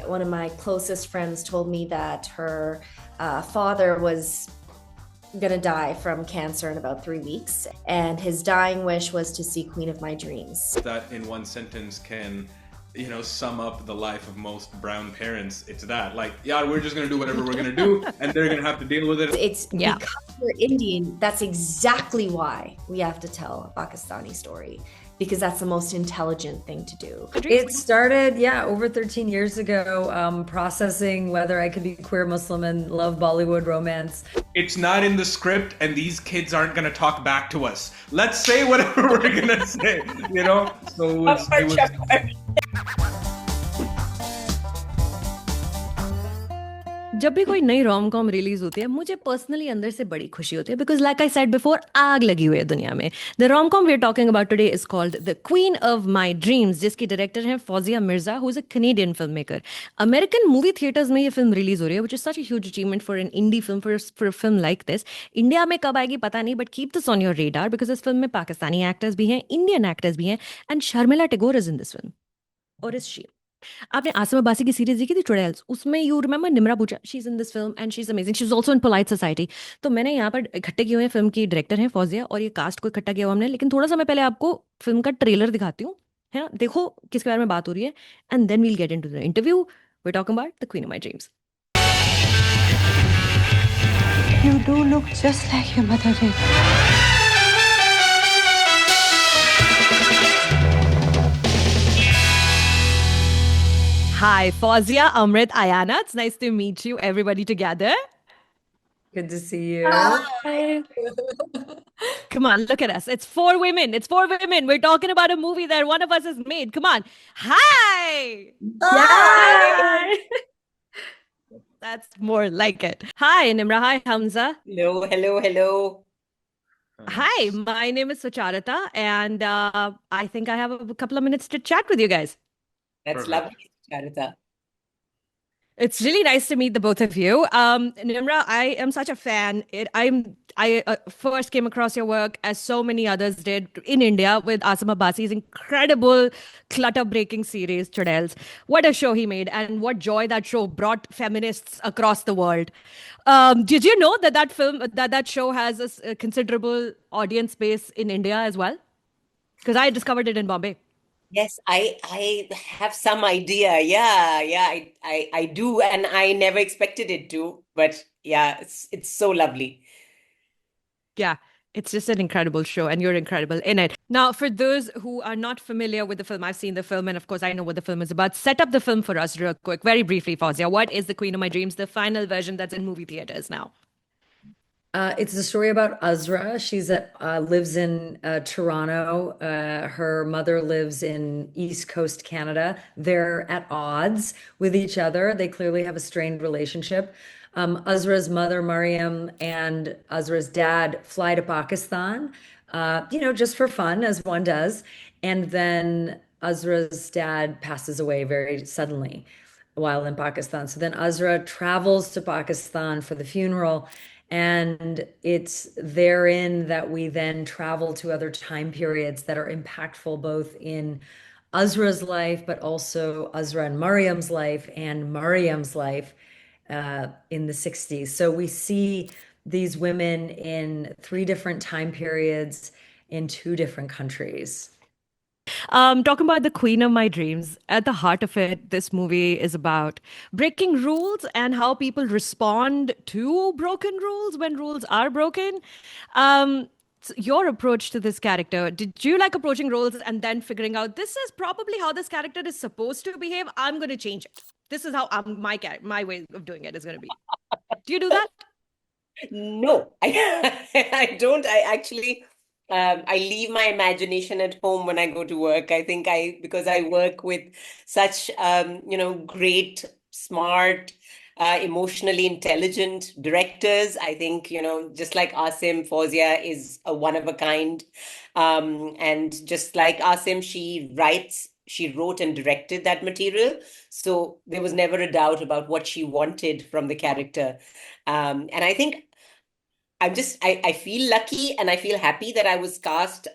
one of my closest friends told me that her father was gonna die from cancer in about 3 weeks, and his dying wish was to see Queen of My Dreams. That in one sentence can, sum up the life of most brown parents. It's that, like, yeah, we're just gonna do whatever we're gonna do, and they're gonna have to deal with it. It's because we're Indian, that's exactly why we have to tell a Pakistani story, because that's the most intelligent thing to do. It started, over 13 years ago, processing whether I could be queer Muslim and love Bollywood romance. It's not in the script, and these kids aren't gonna talk back to us. Let's say whatever we're gonna say, So it was जब भी कोई नई rom com release होती है मुझे personally अंदर से बड़ी खुशी होती है because like I said before आग लगी हुई है दुनिया में. The rom com we are talking about today is called the queen of my dreams, जिसकी डायरेक्टर हैं Fauzia Mirza, who is a Canadian film maker. American movie theatres में ये फिल्म रिलीज हो रही है which is such a huge achievement for an indie film, for a film like this. India में कब आएगी पता नहीं, but keep this on your radar because इस फिल्म में पाकिस्तानी एक्टर्स भी हैं, इंडियन एक्टर्स भी हैं, and Sharmila Tagore is in this film. और इज शी. आपने आसिम अब्बासी की सीरीज देखी थी चुड़ैल्स, उसमें you remember Nimra Bucha, she is in this film and she is amazing, she is also in polite society. तो मैंने यहाँ पर इकट्ठे किए हुए हैं, फिल्म की डायरेक्टर हैं फौजिया, और ये कास्ट को इकट्ठा किया हुआ हमने. लेकिन थोड़ा सा मैं पहले आपको फिल्म का ट्रेलर दिखाती हूँ, है ना, देखो किसके बारे में बात हो रही है, and then we'll get into the interview. We are talking about the queen of my dreams. You do look just like your mother did. Hi, Fawzia, Amrit, Ayana. It's nice to meet you, everybody together. Good to see you. Hi. Come on, look at us. It's four women. It's four women. We're talking about a movie that one of us has made. Come on. Hi. Hi. That's more like it. Hi, Nimra. Hi, Hamza. Hello, hello, hello. Hi, my name is Sucharita, and I think I have a couple of minutes to chat with you guys. That's Perfect. lovely, Sucharita. It's really nice to meet the both of you. Nimra, I am such a fan. I first came across your work, as so many others did, in India with Asim Abbasi's incredible clutter-breaking series, Chudels. What a show he made, and what joy that show brought feminists across the world. Did you know that that film, that show has a considerable audience base in India as well? Because I discovered it in Bombay. Yes, I have some idea. Yeah, I do, and I never expected it to. But yeah, it's so lovely. Yeah, it's just an incredible show, and you're incredible in it. Now, for those who are not familiar with the film, I've seen the film, and of course, I know what the film is about. Set up the film for us real quick, very briefly, Fawzia. What is The Queen of My Dreams, the final version that's in movie theaters now? It's the story about Azra. She's lives in Toronto. Her mother lives in East Coast Canada. They're at odds with each other. They clearly have a strained relationship. Azra's mother, Mariam, and Azra's dad fly to Pakistan, just for fun, as one does. And then Azra's dad passes away very suddenly while in Pakistan. So then Azra travels to Pakistan for the funeral. And it's therein that we then travel to other time periods that are impactful both in Azra's life, but also Azra and Mariam's life, and Mariam's life in the 60s. So we see these women in 3 different time periods in 2 different countries. Talking about the Queen of My Dreams, at the heart of it, this movie is about breaking rules and how people respond to broken rules when rules are broken. Your approach to this character, did you like approaching roles and then figuring out this is probably how this character is supposed to behave? I'm going to change it. This is how my way of doing it is going to be. Do you do that? No, I don't. I actually, I leave my imagination at home when I go to work. I think because I work with such, great, smart, emotionally intelligent directors. I think, just like Asim, Fawzia is a one of a kind. And just like Asim, she wrote and directed that material. So there was never a doubt about what she wanted from the character. And I think I feel lucky and I feel happy that I was cast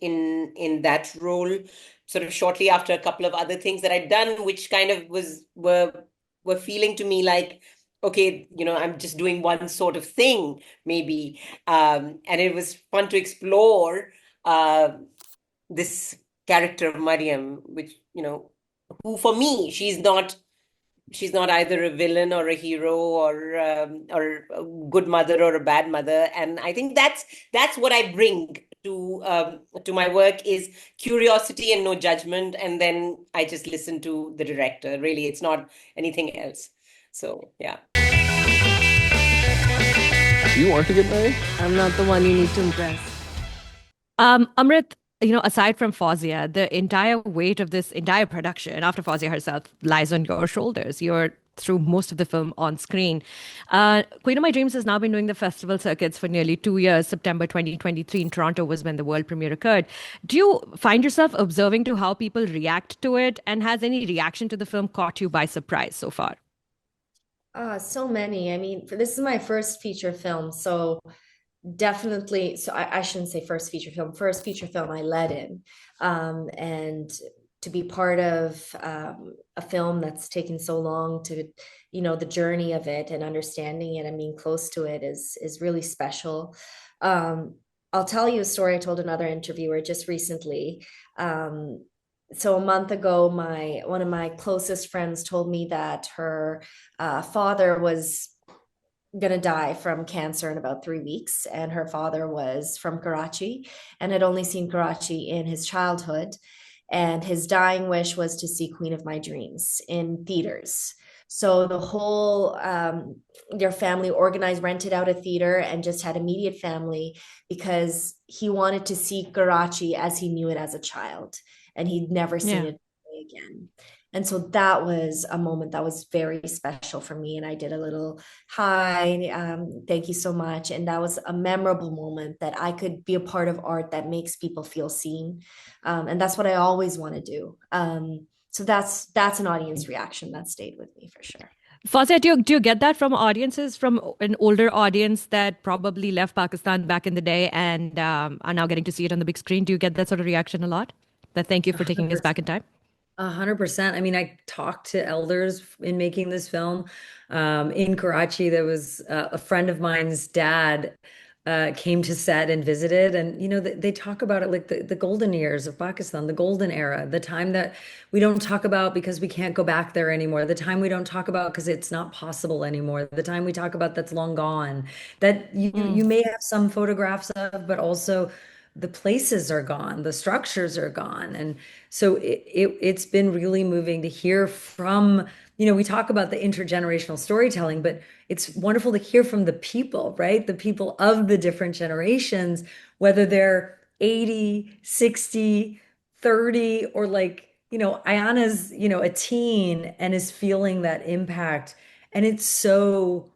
in that role, sort of shortly after a couple of other things that I'd done, which kind of were feeling to me like, okay, I'm just doing one sort of thing, maybe. And it was fun to explore this character of Mariam, which, who for me, she's not either a villain or a hero or a good mother or a bad mother. And I think that's what I bring to my work is curiosity and no judgment. And then I just listen to the director. Really, it's not anything else. So yeah. You want to get married? I'm not the one you need to impress. Amrit, aside from Fawzia, the entire weight of this entire production, after Fawzia herself, lies on your shoulders. You're through most of the film on screen. Queen of My Dreams has now been doing the festival circuits for nearly 2 years. September 2023 in Toronto was when the world premiere occurred. Do you find yourself observing to how people react to it? And has any reaction to the film caught you by surprise so far? So many. I mean, this is my first feature film, so definitely. So I shouldn't say first feature film I led in, and to be part of a film that's taken so long to, the journey of it and understanding it and being close to it is really special. I'll tell you a story I told another interviewer just recently. So a month ago, one of my closest friends told me that her father was going to die from cancer in about 3 weeks, and her father was from Karachi and had only seen Karachi in his childhood, and his dying wish was to see Queen of My Dreams in theaters. So the whole their family rented out a theater and just had immediate family because he wanted to see Karachi as he knew it as a child, and he'd never seen it again. And so that was a moment that was very special for me. And I did a little hi, thank you so much. And that was a memorable moment that I could be a part of art that makes people feel seen. And that's what I always want to do. So that's an audience reaction that stayed with me for sure. Fawzia, do you get that from audiences, from an older audience that probably left Pakistan back in the day and are now getting to see it on the big screen? Do you get that sort of reaction a lot? That thank you for taking us back in time? 100%. I mean, I talked to elders in making this film. In Karachi, there was a friend of mine's dad came to set and visited, and they talk about it like the golden years of Pakistan, the golden era, the time that we don't talk about because we can't go back there anymore, the time we don't talk about because it's not possible anymore, the time we talk about that's long gone, that you may have some photographs of, but also the places are gone, the structures are gone. And so it's been really moving to hear from, we talk about the intergenerational storytelling, but it's wonderful to hear from the people, right? The people of the different generations, whether they're 80, 60, 30, or like, Ayana's, a teen and is feeling that impact. And it's so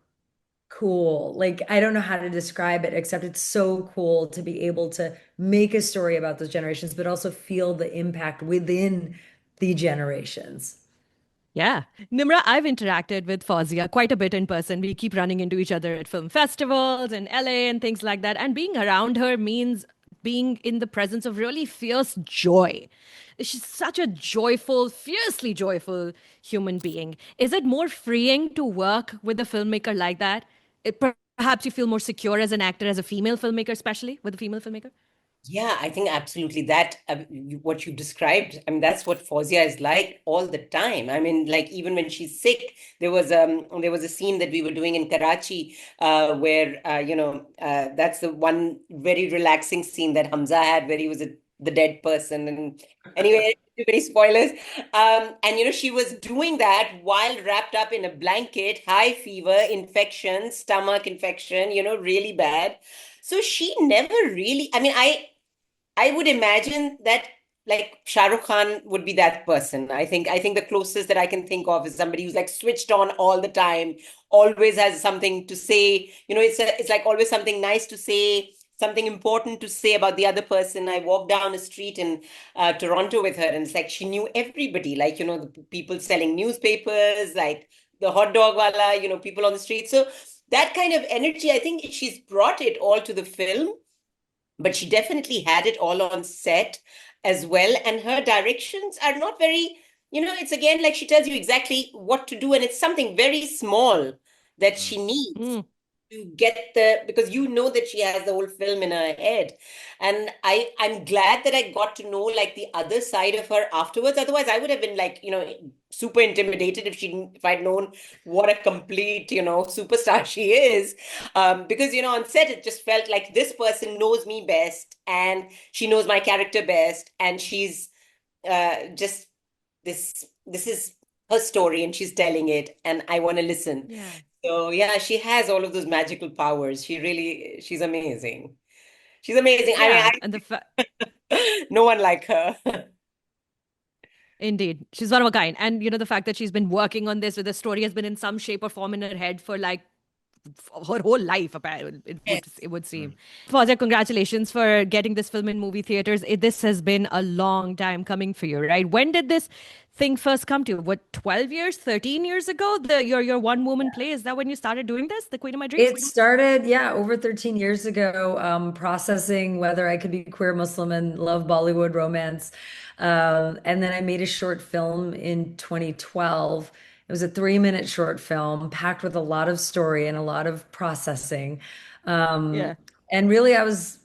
cool. Like, I don't know how to describe it, except it's so cool to be able to make a story about those generations, but also feel the impact within the generations. Yeah. Nimra, I've interacted with Fawzia quite a bit in person. We keep running into each other at film festivals in LA and things like that. And being around her means being in the presence of really fierce joy. She's such a joyful, fiercely joyful human being. Is it more freeing to work with a filmmaker like that? Perhaps you feel more secure as an actor, as a female filmmaker, especially with a female filmmaker? Yeah, I think absolutely that what you described, I mean, that's what Fawzia is like all the time. I mean, like even when she's sick, there was a scene that we were doing in Karachi where that's the one very relaxing scene that Hamza had where he was the dead person. And anyway, too many spoilers. And she was doing that while wrapped up in a blanket, high fever, infection, stomach infection, really bad. So she never really, I mean, I would imagine that like Shah Rukh Khan would be that person. I think the closest that I can think of is somebody who's like switched on all the time, always has something to say. It's like always something nice to say, something important to say about the other person. I walked down a street in Toronto with her, and it's like she knew everybody, like, the people selling newspapers, like the hot dog wala, people on the street. So that kind of energy, I think she's brought it all to the film. But she definitely had it all on set. as well. And her directions are not very, it's again like she tells you exactly what to do, and it's something very small that she needs Mm. to get because that she has the whole film in her head. And I'm glad that I got to know like the other side of her afterwards. Otherwise I would have been like, super intimidated if I'd known what a complete, superstar she is. Because on set it just felt like this person knows me best, and she knows my character best, and she's just this is her story and she's telling it, and I want to listen. Yeah. So yeah, she has all of those magical powers. She's amazing. She's amazing. Yeah. And No one like her. indeed, she's one of a kind. And the fact that she's been working on this, with the story has been in some shape or form in her head for like her whole life, apparently, it would seem. Fawzia, congratulations for getting this film in movie theaters. This has been a long time coming for you, right? When did this thing first come to you? What, 12 years, 13 years ago? Your one woman play, is that when you started doing this, The Queen of My Dreams? It started, yeah, over 13 years ago, processing whether I could be queer Muslim and love Bollywood romance. And then I made a short film in 2012. It was a 3-minute short film packed with a lot of story and a lot of processing. Um, Yeah. and really, I was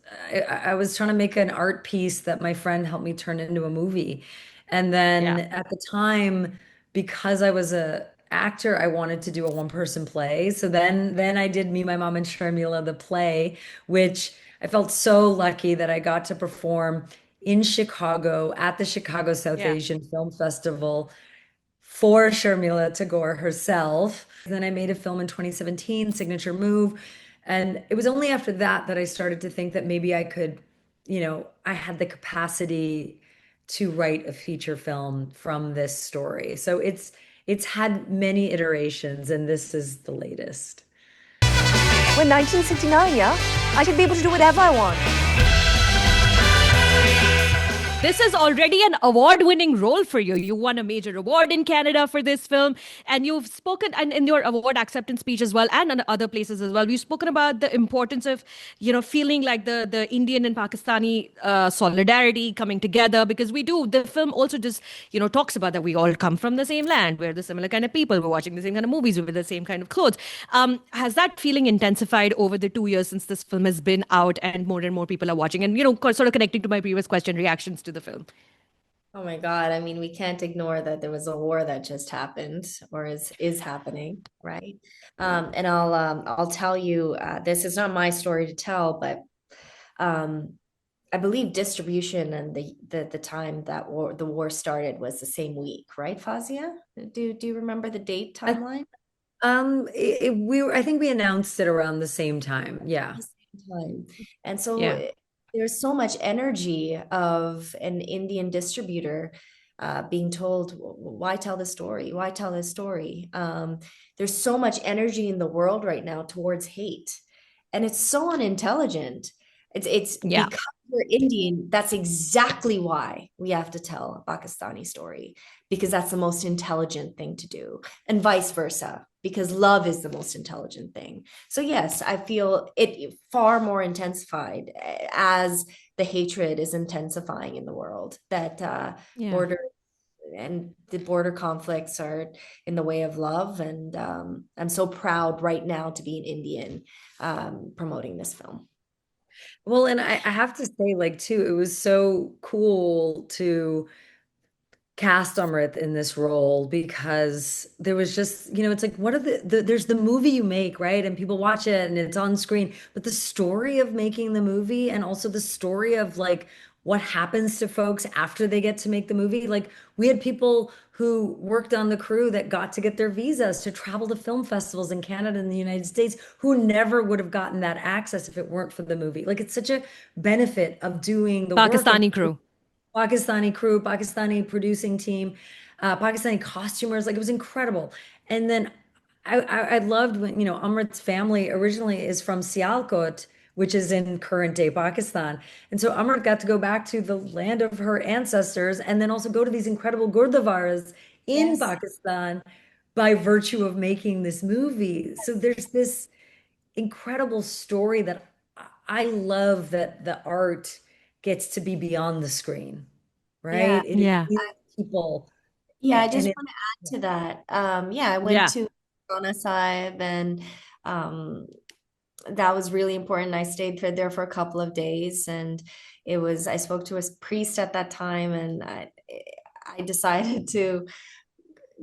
trying to make an art piece that my friend helped me turn into a movie. And then Yeah. at the time, because I was a actor, I wanted to do a one-person play. So then I did Me, My Mom, and Sharmila, the play, which I felt so lucky that I got to perform in Chicago at the Chicago South Yeah. Asian Film Festival for Sharmila Tagore herself. Then I made a film in 2017, Signature Move. And it was only after that that I started to think that maybe I could, I had the capacity to write a feature film from this story. So it's had many iterations, and this is the latest. We're 1969, yeah? I should be able to do whatever I want. This is already an award-winning role for you. You won a major award in Canada for this film, and you've spoken, and in your award acceptance speech as well, and in other places as well, you've spoken about the importance of, feeling like the Indian and Pakistani solidarity coming together, because we do. The film also just, talks about that we all come from the same land, we're the similar kind of people, we're watching the same kind of movies, we wear the same kind of clothes. Has that feeling intensified over the 2 years since this film has been out and more people are watching? And, sort of connecting to my previous question, reactions to the film. Oh my God. I mean, we can't ignore that there was a war that just happened or is happening, right? And I'll tell you, this is not my story to tell, but I believe distribution and the time that the war started was the same week, right, Fawzia? Do you remember the date timeline? I think we announced it around the same time. Yeah. The same time. And so Yeah. there's so much energy of an Indian distributor being told, why tell the story? Why tell this story? There's so much energy in the world right now towards hate, and it's so unintelligent. It's Yeah. because we're Indian, that's exactly why we have to tell a Pakistani story, because that's the most intelligent thing to do, and vice versa, because love is the most intelligent thing. So yes, I feel it far more intensified as the hatred is intensifying in the world, that Yeah. border conflicts are in the way of love. And I'm so proud right now to be an Indian promoting this film. Well, and I have to say, like, too, it was so cool to cast Amrit in this role, because there was just, it's like, what are there's the movie you make, right? And people watch it and it's on screen, but the story of making the movie, and also the story of like what happens to folks after they get to make the movie. Like, we had people who worked on the crew that got to get their visas to travel to film festivals in Canada and the United States, who never would have gotten that access if it weren't for the movie. Like, it's such a benefit of doing the work. Pakistani crew. Pakistani crew, Pakistani producing team, Pakistani costumers. Like, it was incredible. And then I loved when, Amrit's family originally is from Sialkot, which is in current day Pakistan. And so Amrit got to go back to the land of her ancestors, and then also go to these incredible gurdwaras in Yes. Pakistan by virtue of making this movie. So there's this incredible story that I love, that the art gets to be beyond the screen. Yeah. right? It Yeah. includes people, Yeah, I just and it, want to add to that. Yeah, I went Yeah. to Dona Sahib and um, that was really important. I stayed there for a couple of days and I spoke to a priest at that time and I decided to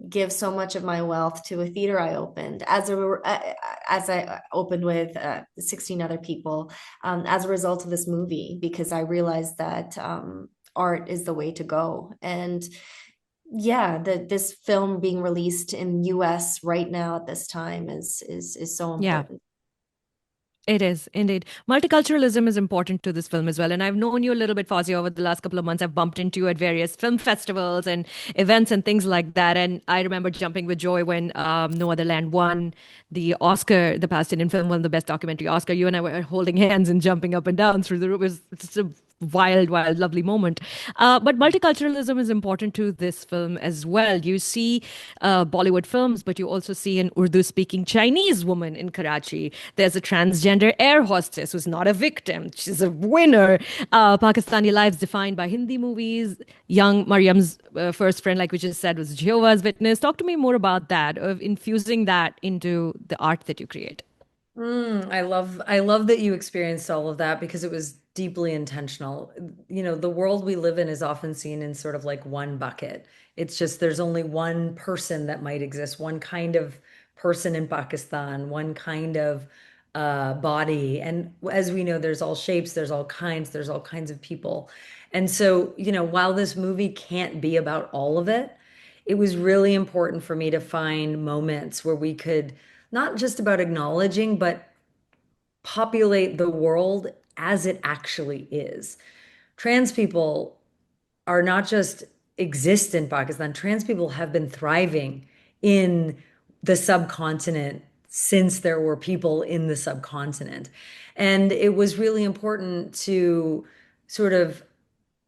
give so much of my wealth to a theater I opened as I opened with 16 other people as a result of this movie because I realized that art is the way to go. And yeah, this film being released in US right now at this time is so Yeah. important. It is indeed. Multiculturalism is important to this film as well. And I've known you a little bit, Fawzia, over the last couple of months. I've bumped into you at various film festivals and events and things like that. And I remember jumping with joy when No Other Land won the Oscar, the Palestinian film won the Best Documentary Oscar. You and I were holding hands and jumping up and down through the room. It was just a wild, wild, lovely moment. But multiculturalism is important to this film as well. You see Bollywood films, but you also see an Urdu speaking Chinese woman in Karachi. There's a transgender air hostess who's not a victim. She's a winner. Pakistani lives defined by Hindi movies. Young Mariam's first friend, like we just said, was Jehovah's Witness. Talk to me more about that, of infusing that into the art that you create. I love that you experienced all of that because it was deeply intentional. You know, the world we live in is often seen in sort of like one bucket. It's just there's only one person that might exist, one kind of person in Pakistan, one kind of body. And as we know, there's all shapes, there's all kinds of people. And so, you know, while this movie can't be about all of it, it was really important for me to find moments where we could not just about acknowledging, but populate the world as it actually is. Trans people are not just exist in Pakistan, trans people have been thriving in the subcontinent since there were people in the subcontinent. And it was really important to sort of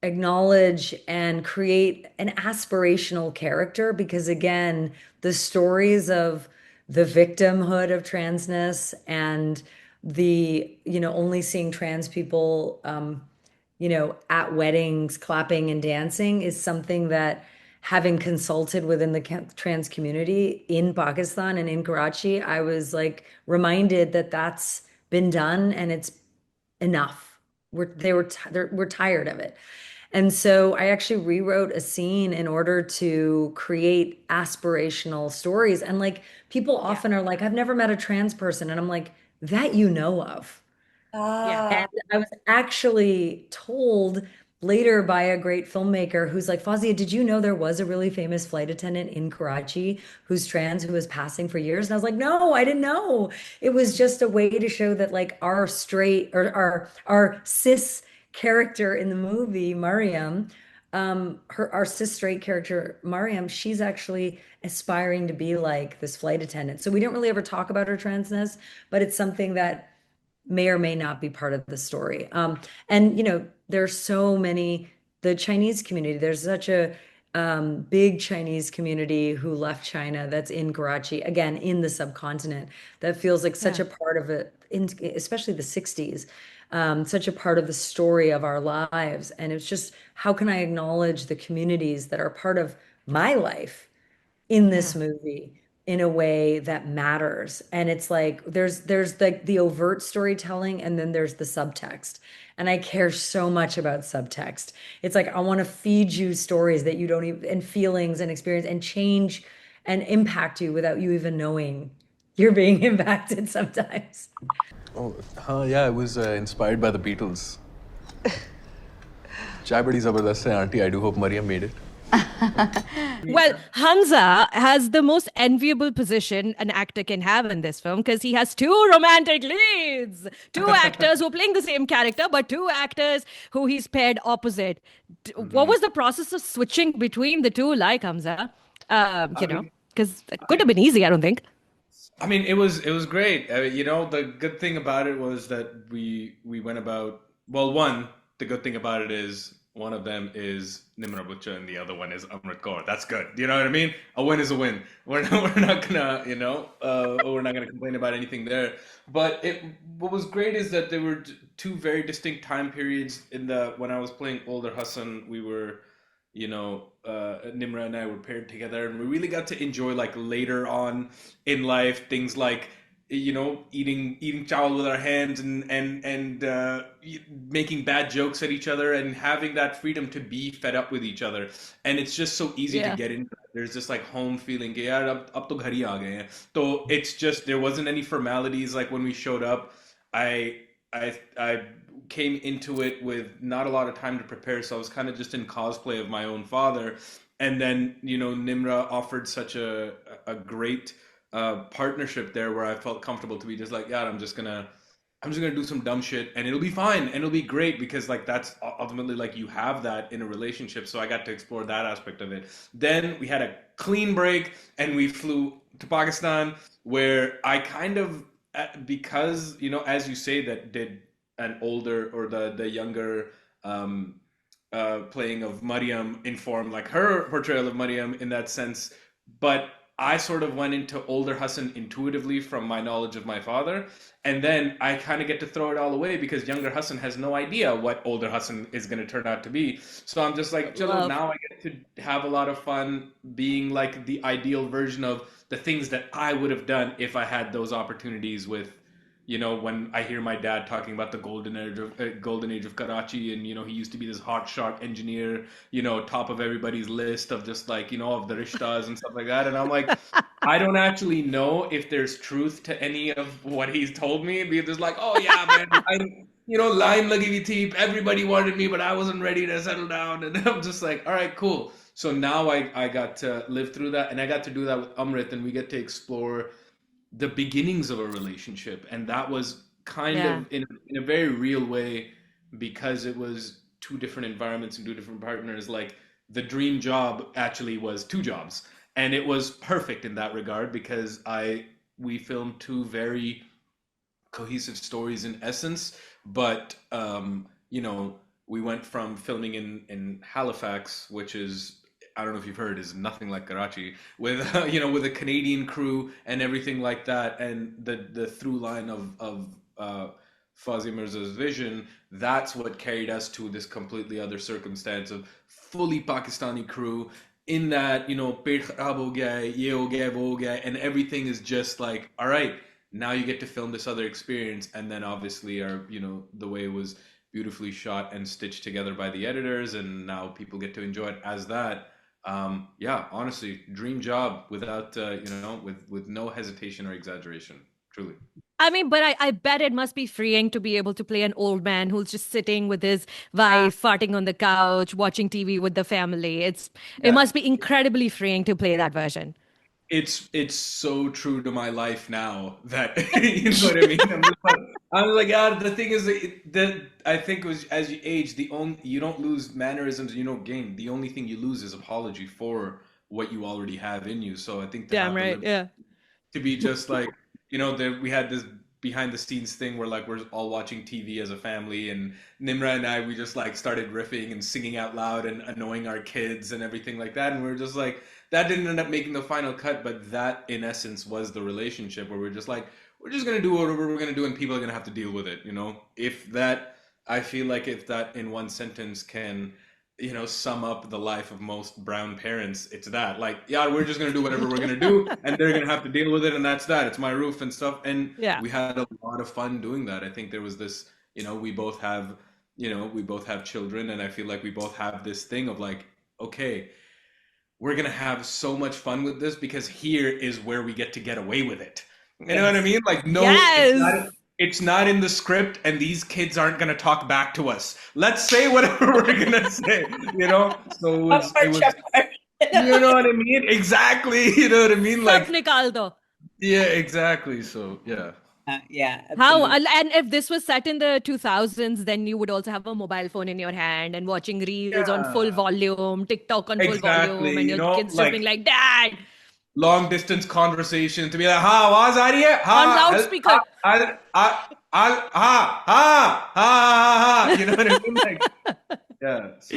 acknowledge and create an aspirational character because again the stories of the victimhood of transness and the only seeing trans people at weddings clapping and dancing is something that having consulted within the trans community in Pakistan and in Karachi, I was like reminded that that's been done and it's enough. We're tired of it. And so I actually rewrote a scene in order to create aspirational stories. And like people often are like, I've never met a trans person. And I'm like, that you know of. Yeah. And I was actually told later by a great filmmaker who's like, Fawzia, did you know there was a really famous flight attendant in Karachi who's trans who was passing for years? And I was like, no, I didn't know. It was just a way to show that like our straight or our cis character in the movie, Mariam, our cis straight character, Mariam, she's actually aspiring to be like this flight attendant. So we don't really ever talk about her transness, but it's something that may or may not be part of the story. And there's so many, the Chinese community, there's such a big Chinese community who left China that's in Karachi, again, in the subcontinent, that feels like such a part of it, especially the 60s, such a part of the story of our lives. And it's just, how can I acknowledge the communities that are part of my life in this movie in a way that matters? And it's like there's like the overt storytelling and then there's the subtext. And I care so much about subtext. It's like I want to feed you stories that you don't even, and feelings and experience and change and impact you without you even knowing you're being impacted sometimes. Oh, yeah, I was inspired by the Beatles. Chai badi zabardast hai, auntie. I do hope Mariam made it. Well, Hamza has the most enviable position an actor can have in this film because he has two romantic leads, two actors who are playing the same character, but two actors who he's paired opposite. What was the process of switching between the two like, Hamza? Because it could have been easy, I don't think. I mean, it was great. The good thing about it was that we went about, well, one, the good thing about it is one of them is Nimra Bucha and the other one is Amrit Kaur. That's good. You know what I mean? A win is a win. We're not gonna, we're not gonna complain about anything there. But what was great is that there were two very distinct time periods when I was playing older Hassan, we were Nimra and I were paired together, and we really got to enjoy like later on in life things like eating chawal with our hands and making bad jokes at each other and having that freedom to be fed up with each other. And it's just so easy to Yeah. get into that. There's this like home feeling कि यार अब तो घर ही आ गए हैं. So it's just there wasn't any formalities like when we showed up. I came into it with not a lot of time to prepare, so I was kind of just in cosplay of my own father. And then, Nimra offered such a great partnership there where I felt comfortable to be just like, yeah, I'm just gonna do some dumb shit and it'll be fine and it'll be great because like that's ultimately like you have that in a relationship. So I got to explore that aspect of it. Then we had a clean break and we flew to Pakistan where I kind of because as you say that did an older or the younger playing of Mariam informed like her portrayal of Mariam in that sense, but I sort of went into older Hassan intuitively from my knowledge of my father, and then I kind of get to throw it all away because younger Hassan has no idea what older Hassan is going to turn out to be. So I'm just like, Chalo, Love. now I get to have a lot of fun being like the ideal version of the things that I would have done if I had those opportunities with when I hear my dad talking about the golden age of Karachi, and he used to be this hot shot engineer, top of everybody's list of just like of the rishtas and stuff like that, and I'm like, I don't actually know if there's truth to any of what he's told me. Because like, oh yeah, man, line lagi huई thi, everybody wanted me, but I wasn't ready to settle down, and I'm just like, all right, cool. So now I got to live through that, and I got to do that with Amrit, and we get to explore the beginnings of a relationship, and that was kind of in a very real way because it was two different environments and two different partners. Like the dream job actually was two jobs, and it was perfect in that regard because we filmed two very cohesive stories in essence, but we went from filming in Halifax, which is, I don't know if you've heard, is nothing like Karachi, with with a Canadian crew and everything like that, and the through line of Fawzia Mirza's vision. That's what carried us to this completely other circumstance of fully Pakistani crew. In that, pet kharab ho gaya hai, ye ho gaya, wo ho gaya, and everything is just like, all right, now you get to film this other experience, and then obviously the way it was beautifully shot and stitched together by the editors, and now people get to enjoy it as that. Yeah, honestly, dream job without with no hesitation or exaggeration, truly. I mean, but I bet it must be freeing to be able to play an old man who's just sitting with his wife, farting on the couch, watching TV with the family. It must be incredibly freeing to play that version. It's so true to my life now that you know what I mean. I'm like, yeah. The thing is that I think it was as you age, you don't lose mannerisms, you don't gain. The only thing you lose is apology for what you already have in you. So I think to Damn have the right, liberty yeah. to be just like we had this behind the scenes thing where like we're all watching TV as a family, and Nimra and I, we just like started riffing and singing out loud and annoying our kids and everything like that, and we were just like, that didn't end up making the final cut, but that in essence was the relationship where we're just like, we're just gonna do whatever we're gonna do and people are gonna have to deal with it. If that, I feel like if that in one sentence can sum up the life of most brown parents, it's that, like, yeah, we're just gonna do whatever we're gonna do and they're gonna have to deal with it, and that's that. It's my roof and stuff. And Yeah. we had a lot of fun doing that. I think there was this, we both have children, and I feel like we both have this thing of like, okay, we're gonna have so much fun with this because here is where we get to get away with it. You know what I mean? Like, no, Yes. it's not in the script, and these kids aren't gonna talk back to us. Let's say whatever we're gonna say, So it was you know what I mean? Exactly. You know what I mean? Sab Like, nikal do. yeah, exactly. So yeah. Yeah, How, absolutely. and if this was set in the 2000s, then you would also have a mobile phone in your hand and watching reels on full Yeah. volume, TikTok on full Exactly. volume, and your kids just Like being like, Dad, long distance conversation to be like, ha, आवाज आ रही है? on Ha, loudspeaker. ha. You know what I mean? Like, yeah. So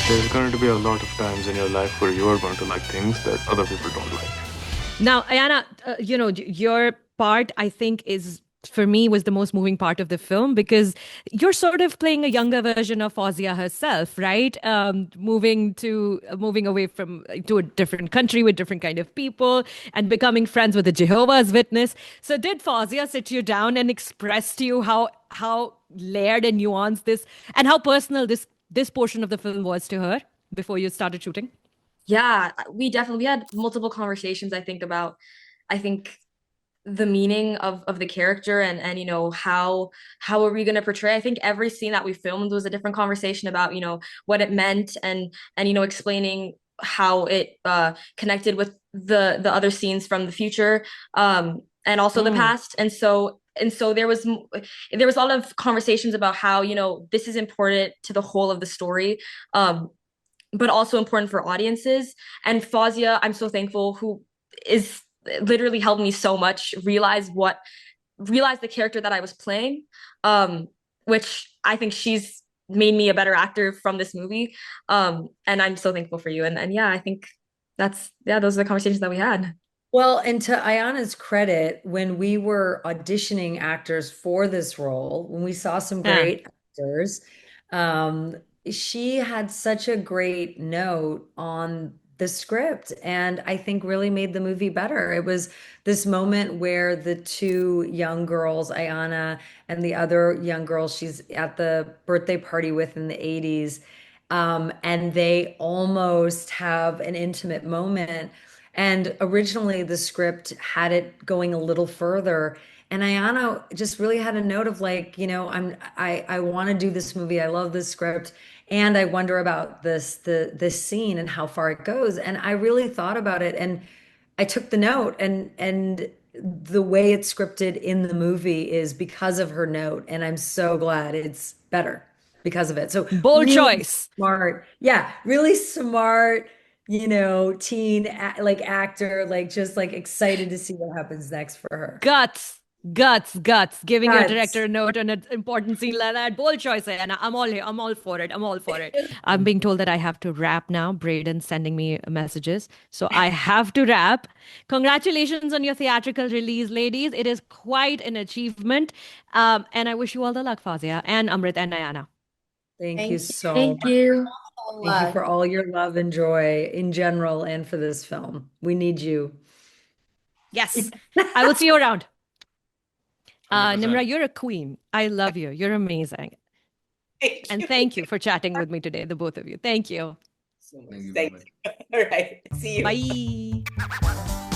There's going to be a lot of times in your life where you are going to like things that other people don't like. Now, Ayana, your part, I think, is for me was the most moving part of the film, because you're sort of playing a younger version of Fawzia herself, right? Moving away from to a different country with different kind of people and becoming friends with a Jehovah's Witness. So did Fawzia sit you down and express to you how layered and nuanced this, and how personal this portion of the film was to her before you started shooting? Yeah, we had multiple conversations, I think, about I think the meaning of the character, and how are we going to portray. I think every scene that we filmed was a different conversation about what it meant, and explaining how it connected with the other scenes from the future, and also the past. And so there was a lot of conversations about how this is important to the whole of the story, but also important for audiences. And Fawzia, I'm so thankful, who is literally helped me so much realize the character that I was playing, which I think she's made me a better actor from this movie. And I'm so thankful for you. And yeah, I think those are the conversations that we had. Well, and to Ayana's credit, when we were auditioning actors for this role, when we saw some great actors, she had such a great note on the script, and I think really made the movie better. It was this moment where the two young girls, Ayana and the other young girl she's at the birthday party with in the 80s, and they almost have an intimate moment. And originally the script had it going a little further. And Ayana just really had a note of like, I want to do this movie. I love this script. And I wonder about this scene and how far it goes. And I really thought about it, and I took the note, and the way it's scripted in the movie is because of her note. And I'm so glad it's better because of it. So Bold really choice. smart. Yeah, really smart, teen like actor, like just like excited to see what happens next for her. Guts. Giving your director a note on an important scene like that. Bold choice, and I'm all here. I'm all for it. I'm being told that I have to wrap now. Braden's sending me messages, so I have to wrap. Congratulations on your theatrical release, ladies. It is quite an achievement, and I wish you all the luck, Fawzia and Amrit and Ayana. Thank you so Thank much. you. Thank you for all your love and joy in general and for this film. We need you. Yes, I will see you around. 100%. Nimra, you're a queen. I love you. You're amazing. And thank you for chatting with me today, the both of you. Thank you. So much. Thank you. All right. See you. Bye.